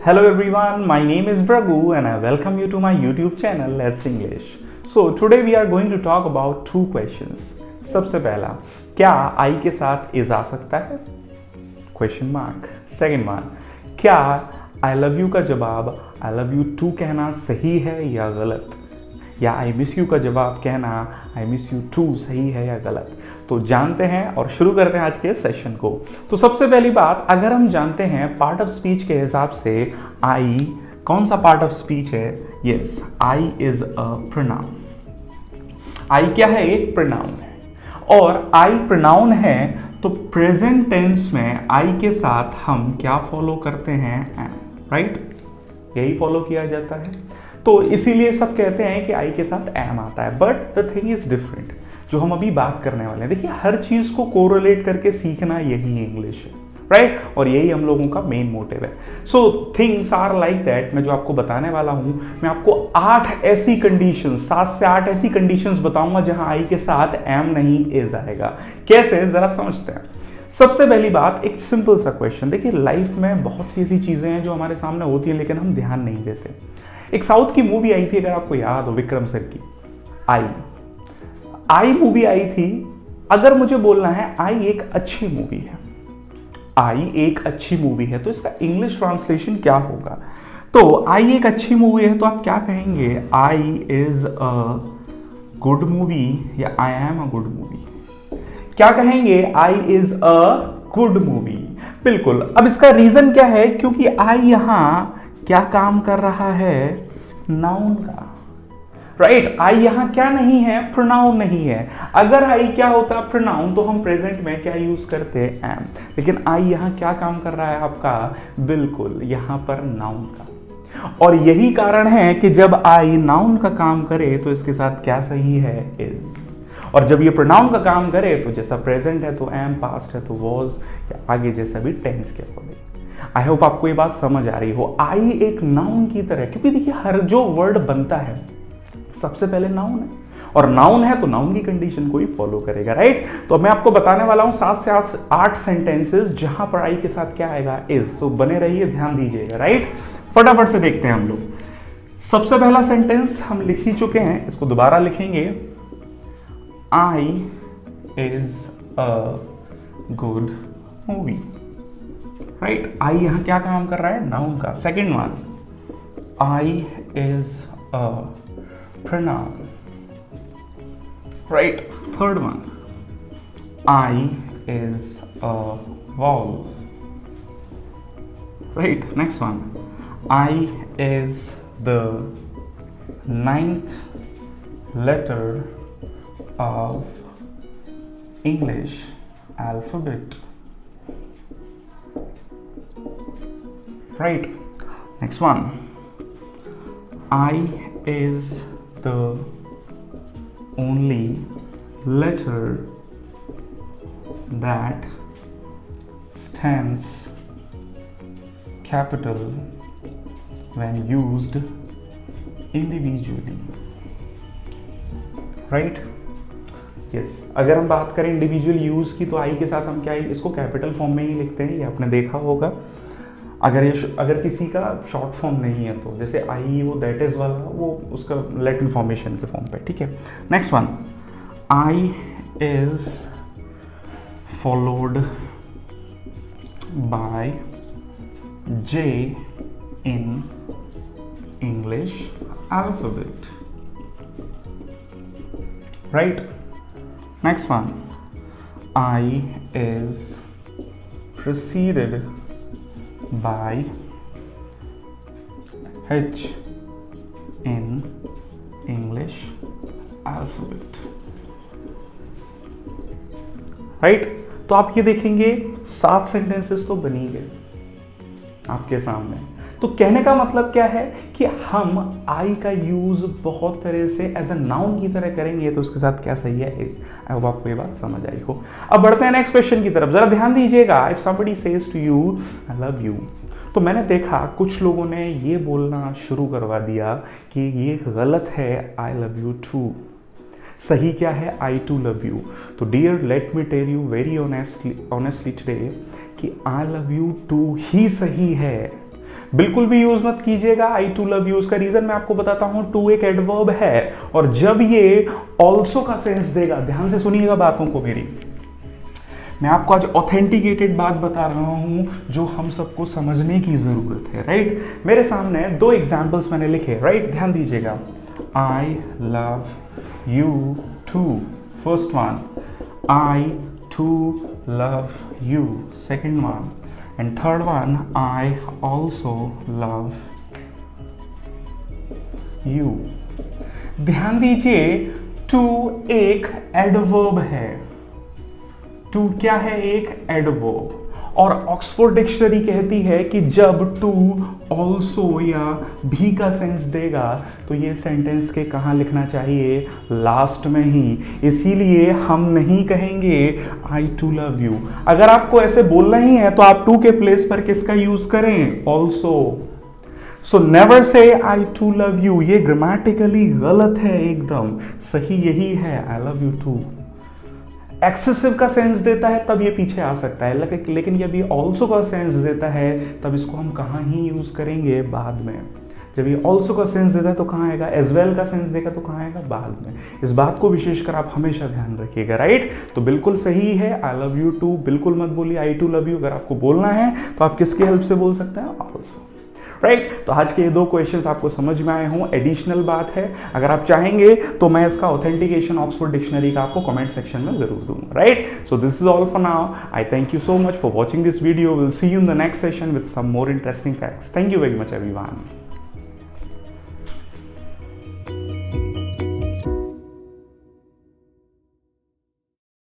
Hello everyone, my name is Bragu and I welcome you to my YouTube channel Let's English. So today we are going to talk about two questions. सबसे पहला, क्या I के साथ is आ सकता है? Question mark. Second one, क्या I love you का जवाब I love you too कहना सही है या गलत? या I miss you का जवाब कहना I miss you too सही है या गलत? तो जानते हैं और शुरू करते हैं आज के सेशन को। तो सबसे पहली बात, अगर हम जानते हैं पार्ट ऑफ स्पीच के हिसाब से I कौन सा पार्ट ऑफ स्पीच है? Yes, I is a pronoun. I क्या है? एक प्रोनाउन है और I प्रोनाउन है तो प्रेजेंट टेंस में I के साथ हम क्या फॉलो करते हैं? am, right? यही फॉलो किया जाता है, तो इसीलिए सब कहते हैं कि I के साथ am आता है। But the thing is different, जो हम अभी बात करने वाले हैं। देखिए, हर चीज को कोरिलेट करके सीखना यही इंग्लिश है, राइट? और यही हम लोगों का मेन मोटिव है। So things are like that. मैं जो आपको बताने वाला हूं, मैं आपको 8 ऐसी कंडीशंस, 7 से 8 ऐसी कंडीशंस बताऊंगा जहां I के साथ am नहीं is आएगा। कैसे, जरा समझते हैं। सबसे पहली बात, एक सिंपल सा क्वेश्चन। देखिए, लाइफ में बहुत सी ऐसी चीजें हैं जो हमारे सामने होती हैं लेकिन हम ध्यान नहीं देते। एक साउथ की मूवी आई थी, अगर आपको याद हो, विक्रम सर की आई मूवी आई थी। अगर मुझे बोलना है आई एक अच्छी मूवी है, आई एक अच्छी मूवी है, तो इसका इंग्लिश ट्रांसलेशन क्या होगा? तो आई एक अच्छी मूवी है तो आप क्या कहेंगे? आई इज अ गुड मूवी या I am a good movie? क्या कहेंगे? आई इज अ गुड मूवी। बिल्कुल। अब इसका रीजन क्या है? क्योंकि आई यहां क्या काम कर रहा है? नाउन का, राइट? आई यहां क्या नहीं है? प्रोनाउन नहीं है। अगर आई क्या होता? प्रोनाउन, तो हम प्रेजेंट में क्या यूज करते? एम। लेकिन आई यहां क्या काम कर रहा है आपका? बिल्कुल, यहां पर नाउन का। और यही कारण है कि जब आई नाउन का काम करे तो इसके साथ क्या सही है? इज। और जब ये प्रोनाउन का काम करे तो जैसा प्रेजेंट है तो एम, पास्ट है तो वॉज, या आगे जैसा भी टेंस के अकॉर्डिंग। आई होप आपको ये बात समझ आ रही हो। आई एक नाउन की तरह, क्योंकि देखिए हर जो वर्ड बनता है सबसे पहले नाउन है, और नाउन है तो नाउन की कंडीशन को ही फॉलो करेगा, राइट? तो मैं आपको बताने वाला हूं 7 से 8 सेंटेंसेस जहां पर आई के साथ क्या आएगा? इज। सो बने रहिए, ध्यान दीजिएगा, राइट? फटाफट से देखते हैं हम लोग। सबसे पहला सेंटेंस हम लिख ही चुके हैं, इसको दोबारा लिखेंगे। I is a good movie, right? I यहां क्या काम कर रहा है? नाउन का। Second one, I is a pronoun, right? Third one, I is a vowel, right? Next one, I is the 9th letter of English alphabet, right? Next one, I is the only letter that stands capital when used individually, right? yes, अगर हम बात करें individual use की, तो आई के साथ हम क्या इसको कैपिटल फॉर्म में ही लिखते हैं, ये आपने देखा होगा। अगर किसी का शॉर्ट फॉर्म नहीं है तो जैसे आई वो दैट इज वाला, वो उसका लैटिन फॉर्मेशन के फॉर्म पे, ठीक है? Next one, I is followed by J in English alphabet, right? Next one, I is preceded by H in English alphabet, right? तो आप ये देखेंगे 7 सेंटेंसेस तो बन ही गए आपके सामने। तो कहने का मतलब क्या है कि हम आई का यूज बहुत तरह से एज अ नाउन की तरह करेंगे, तो उसके साथ क्या सही है? इज। आई होप आपको ये बात समझ आई हो। अब बढ़ते हैं नेक्स्ट क्वेश्चन की तरफ, जरा ध्यान दीजिएगा। If somebody says to you I love you, तो मैंने देखा कुछ लोगों ने ये बोलना शुरू करवा दिया कि ये गलत है, आई लव यू टू। सही क्या है? I too love you. तो dear, let me tell you very honestly today कि आई लव यू टू ही सही है। बिल्कुल भी यूज मत कीजिएगा आई टू लव यू। उसका रीजन मैं आपको बताता हूं, टू एक एडवर्ब है और जब ये ऑल्सो का सेंस देगा, ध्यान से सुनिएगा बातों को मेरी, मैं आपको आज ऑथेंटिकेटेड बात बता रहा हूं जो हम सबको समझने की जरूरत है, राइट। मेरे सामने 2 एग्जाम्पल्स मैंने लिखे, राइट, ध्यान दीजिएगा। I love you too, first one, I too love you, second one, and third one, I also love you. ध्यान दीजिए, टू एक एडवर्ब है, टू क्या है, एक एडवर्ब, और ऑक्सफोर्ड डिक्शनरी कहती है कि जब टू ऑल्सो या भी का सेंस देगा तो ये सेंटेंस के कहाँ लिखना चाहिए, लास्ट में ही। इसीलिए हम नहीं कहेंगे आई टू लव यू। अगर आपको ऐसे बोलना ही है तो आप टू के प्लेस पर किसका यूज करें, also. So never say I too love you, ये ग्रामेटिकली गलत है, एकदम सही यही है I love you too. Excessive का सेंस देता है तब ये पीछे आ सकता है, लेकिन ये भी ऑल्सो का सेंस देता है तब इसको हम कहाँ ही यूज करेंगे, बाद में। जब ये ऑल्सो का सेंस देता है तो कहाँ आएगा, एज वेल का सेंस देगा तो कहाँ आएगा, बाद में। इस बात को विशेषकर आप हमेशा ध्यान रखिएगा, राइट। तो बिल्कुल सही है, आई लव यू टू, बिल्कुल मत बोलिए आई टू लव यू। अगर आपको बोलना है तो आप किसकी हेल्प से बोल सकते हैं, ऑल्सो, राइट। तो आज के ये 2 क्वेश्चंस आपको समझ में आए हों। एडिशनल बात है, अगर आप चाहेंगे तो मैं इसका ऑथेंटिकेशन ऑक्सफोर्ड डिक्शनरी का आपको कमेंट सेक्शन में जरूर दूंगा, right. So this is all for now. I thank you so much for watching this video. Will see you in the next session with some more interesting facts. Thank you very much everyone.